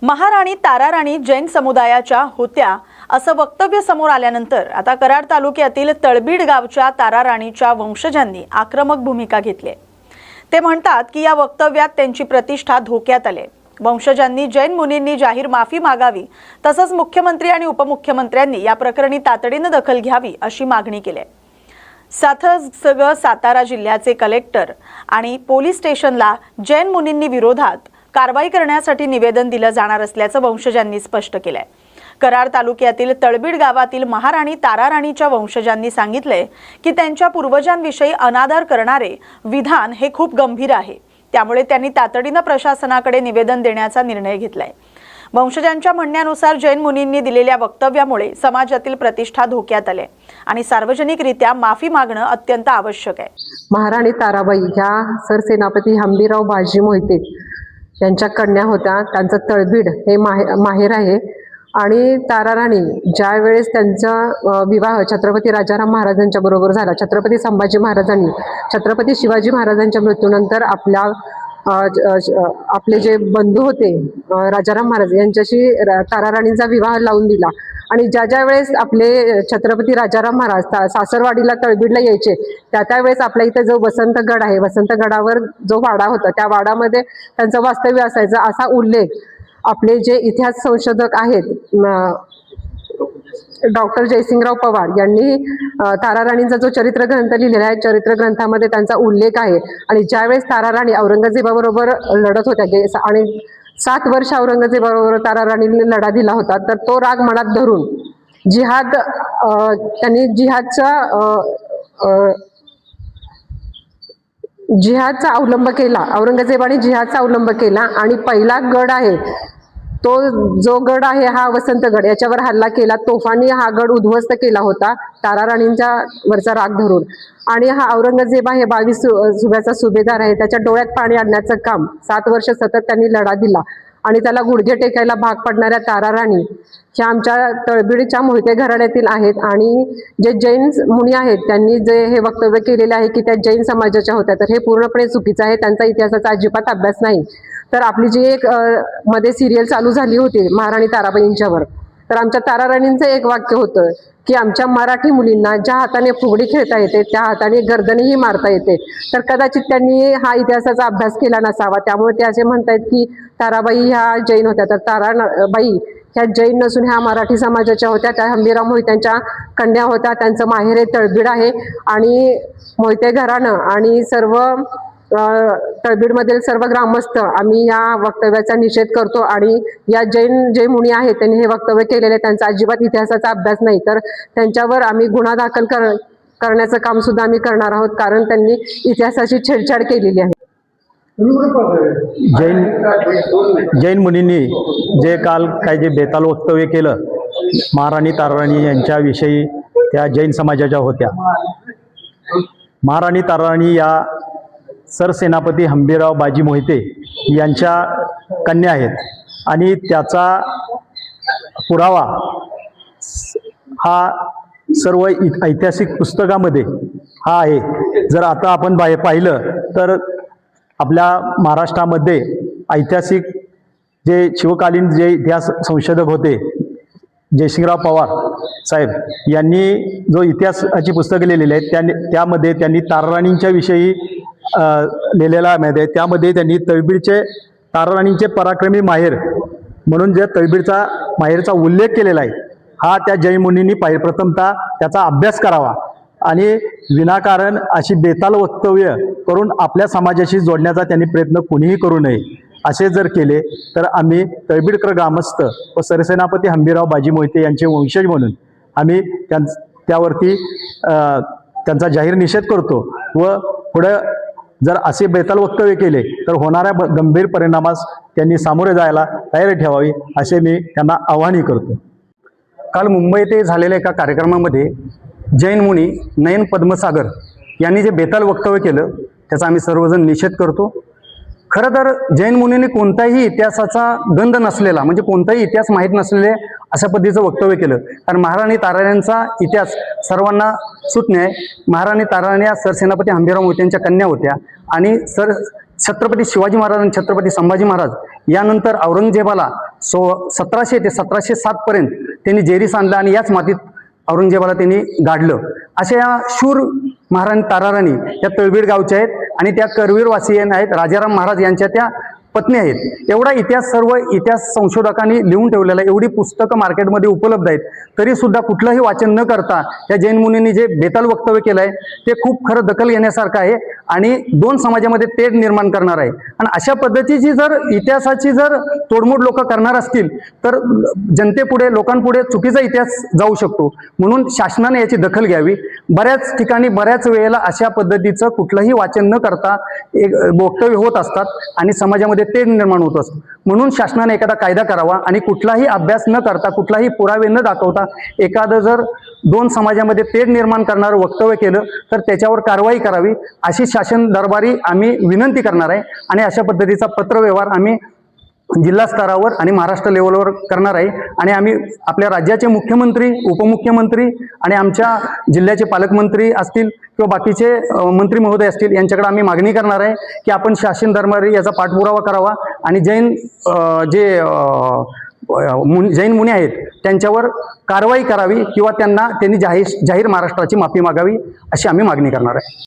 महाराणी ताराराणी जैन समुदायाच्या होत्या असं वक्तव्य समोर आल्यानंतर आता कराड तालुक्यातील तळबीड गावच्या ताराराणीच्या वंशजांनी आक्रमक भूमिका घेतली आहे। ते म्हणतात की या वक्तव्यात त्यांची प्रतिष्ठा धोक्यात आली। वंशजांनी जैन मुनींनी जाहीर माफी मागावी तसंच मुख्यमंत्री आणि उपमुख्यमंत्र्यांनी या प्रकरणी तातडीने दखल घ्यावी अशी मागणी केली आहे। सातारा जिल्ह्याचे कलेक्टर आणि पोलीस स्टेशनला जैन मुनींनी विरोधात कारवाई करण्यासाठी निवेदन दिलं जाणार असल्याचं वंशजांनी स्पष्ट केलंय। कराड तालुक्यातील तळबीड गावातील महाराणी ताराराणीच्या वंशजांनी सांगितलंय की त्यांच्या पूर्वजांविषयी अनादर करणारे विधान हे खूप गंभीर आहे, त्यामुळे त्यांनी तातडीने प्रशासनाकडे निवेदन देण्याचा निर्णय घेतलाय। वंशजांच्या म्हणण्यानुसार जैन मुनींनी दिलेल्या वक्तव्यामुळे समाजातील प्रतिष्ठा धोक्यात आली आणि सार्वजनिकरित्या माफी मागणं अत्यंत आवश्यक आहे। महाराणी ताराबाई ह्या सरसेनापती हंबीरराव बाजी मोहिते यांच्या कन्या होत्या। त्यांचं तळबीड हे माहेर आहे आणि ताराराणी ज्या वेळेस त्यांचा विवाह छत्रपती राजाराम महाराजांच्या बरोबर झाला, छत्रपती संभाजी महाराजांनी छत्रपती शिवाजी महाराजांच्या मृत्यूनंतर आपले जे बंधू होते राजाराम महाराज यांच्याशी ताराराणींचा विवाह लावून दिला आणि ज्या वेळेस आपले छत्रपती राजाराम महाराज सासरवाडीला तळबीडला यायचे त्या वेळेस आपल्या इथे जो वसंतगड आहे, वसंतगडावर जो वाडा होता त्या वाडामध्ये त्यांचं वास्तव्य असायचं असा उल्लेख आपले जे इतिहास संशोधक आहेत डॉक्टर जयसिंगराव पवार यांनी ताराराणींचा जो चरित्र ग्रंथ लिहिलेला आहे, चरित्र ग्रंथामध्ये त्यांचा उल्लेख आहे। आणि ज्यावेळेस ताराराणी औरंगजेबाबरोबर लढत होत्या आणि 7 वर्ष औरंगजेबाबरोबर ताराराणीने लढा दिला होता, तर तो राग मनात धरून त्यांनी जिहादचा अवलंब केला। औरंगजेबाने जिहादचा अवलंब केला आणि पहिला गड आहे तो जो गड आहे हा वसंतगड, याच्यावर हल्ला केला। तोफांनी हा गड उद्ध्वस्त केला होता ताराराणींच्या वरचा राग धरून। आणि हा औरंगजेब आहे 22 सुब्याचा सुभेदार आहे, त्याच्या डोळ्यात पाणी आणण्याचं काम 7 वर्ष सतत त्यांनी लढा दिला आणि त्याला गुडघे टेकायला भाग पडणाऱ्या ताराराणी ह्या आमच्या तळबीडच्या मोहिते घराण्यातील आहेत। आणि जे जैन मुनी आहेत त्यांनी जे हे वक्तव्य केलेले आहे की त्या जैन समाजाच्या होत्या, तर हे पूर्णपणे चुकीचं आहे। त्यांचा इतिहासाचा अजिबात अभ्यास नाही। तर आपली जी एक मध्ये सिरियल चालू झाली होती महाराणी ताराबाईंच्यावर, तर आमच्या ताराराणींचं एक वाक्य होतं की आमच्या मराठी मुलींना ज्या हाताने फुगडी खेळता येते त्या हाताने गर्दनीही मारता येते। तर कदाचित त्यांनी हा इतिहासाचा अभ्यास केला नसावा, त्यामुळे ते असे म्हणतायत की ताराबाई ह्या जैन होत्या। तर ताराबाई ह्या जैन नसून ह्या मराठी समाजाच्या होत्या, त्या हंबीरराव मोहित्यांच्या कन्या होत्या। त्यांचं माहेर हे तळबीड आहे आणि मोहिते घराणं आणि सर्व तळबीडमधील सर्व ग्रामस्थ आम्ही या वक्तव्याचा निषेध करतो। आणि या जैन मुनी आहेत त्यांनी हे वक्तव्य केलेले, त्यांचा अजिबात इतिहासाचा अभ्यास नाही, तर त्यांच्यावर आम्ही गुन्हा दाखल करण्याचं काम सुद्धा आम्ही करणार आहोत, कारण त्यांनी इतिहासाची छेडछाड केलेली आहे। जैन मुनींनी जे काल काय जे बेताल वक्तव्य केलं महाराणी ताराराणी यांच्याविषयी, त्या जैन समाजाच्या होत्या। महाराणी ताराराणी या सरसेनापती हंबीरराव बाजी मोहिते यांच्या कन्या आहेत आणि त्याचा पुरावा हा सर्व ऐतिहासिक पुस्तकामध्ये हा आहे। जर आता आपण पाहिलं तर आपल्या महाराष्ट्रामध्ये ऐतिहासिक जे शिवकालीन जे इतिहास संशोधक होते जयसिंगराव पवार साहेब यांनी जो इतिहासाची पुस्तकं लिहिलेली आहेत त्यामध्ये त्यांनी ताराराणींच्या विषयी लिहिलेला आहे। त्यामध्ये त्यांनी तळबीडचे ताराराणींचे पराक्रमी माहेर म्हणून जे तळबीडचा माहेरचा उल्लेख केलेला आहे, हा त्या जैन मुनींनी प्रथमतः त्याचा अभ्यास करावा आणि विनाकारण अशी बेताल वक्तव्य करून आपल्या समाजाशी जोडण्याचा त्यांनी प्रयत्न कोणीही करू नये। असे जर केले तर आम्ही तळबीडकर ग्रामस्थ व सरसेनापती हंबीरराव बाजी मोहिते यांचे वंशज म्हणून आम्ही त्यावरती त्यांचा जाहीर निषेध करतो व पुढे जर असे बेताल वक्तव्य केले तर होणाऱ्या गंभीर परिणामास त्यांनी सामोरे जायला तयारी ठेवावी असे मी त्यांना आवाहन करतो। काल मुंबई येथे झालेल्या एका कार्यक्रमामध्ये जैन मुनी नयन पद्मसागर यांनी जे बेताल वक्तव्य केलं त्याचा आम्ही सर्वजण निषेध करतो। खरं तर जैन मुनींनी कोणताही इतिहासाचा गंध नसलेला, म्हणजे कोणताही इतिहास माहीत नसलेले अशा पद्धतीचं वक्तव्य केलं, कारण महाराणी ताराराणींचा इतिहास सर्वांना सुज्ञ आहे। महाराणी ताराराणी या सरसेनापती हंबीरराव मोहित्यांच्या कन्या होत्या आणि छत्रपती शिवाजी महाराज आणि छत्रपती संभाजी महाराज यानंतर औरंगजेबाला 1700 ते 1707 पर्यंत त्यांनी जेरीस आणलं आणि याच मातीत औरंगजेबाला त्यांनी गाडलं. अशा या शूर महाराणी ताराराणी या तळबीड गावच्या आहेत आणि त्या करवीरवासीयन आहेत. राजाराम महाराज यांच्या त्या पत्नी आहेत. एवढा इतिहास सर्व इतिहास संशोधकांनी लिहून ठेवलेला आहे. एवढी पुस्तकं मार्केटमध्ये उपलब्ध आहेत, तरी सुद्धा कुठलंही वाचन न करता या जैन मुनींनी जे बेताल वक्तव्य केलं आहे ते खूप खरं दखल घेण्यासारखं आहे आणि दोन समाजामध्ये तेढ निर्माण करणार आहे. आणि अशा पद्धतीची जर इतिहासाची जर तोडमोड लोक करणार असतील तर जनतेपुढे लोकांपुढे चुकीचा इतिहास जाऊ शकतो. म्हणून शासनाने याची दखल घ्यावी. बऱ्याच ठिकाणी बऱ्याच वेळेला अशा पद्धतीचं कुठलंही वाचन न करता एक वक्तव्य होत असतात आणि समाजामध्ये तेढ निर्माण होत असतो. म्हणून शासनाने एखादा कायदा करावा आणि कुठलाही अभ्यास न करता कुठलाही पुरावे न दाखवता एखादं जर दोन समाजामध्ये तेढ निर्माण करणारं वक्तव्य केलं तर त्याच्यावर कारवाई करावी अशी शासन दरबारी आम्ही विनंती करणार आहे. आणि अशा पद्धतीचा पत्रव्यवहार आम्ही जिल्हा स्तरावर आणि महाराष्ट्र लेवलवर करणार आहे. आणि आम्ही आपल्या राज्याचे मुख्यमंत्री, उपमुख्यमंत्री आणि आमच्या जिल्ह्याचे पालकमंत्री असतील किंवा बाकीचे मंत्री महोदय असतील यांच्याकडे आम्ही मागणी करणार आहे की आपण शासन दरबारी याचा पाठपुरावा करावा आणि जैन मुनी आहेत त्यांच्यावर कारवाई करावी किंवा त्यांनी जाहीर महाराष्ट्राची माफी मागावी अशी आम्ही मागणी करणार आहे.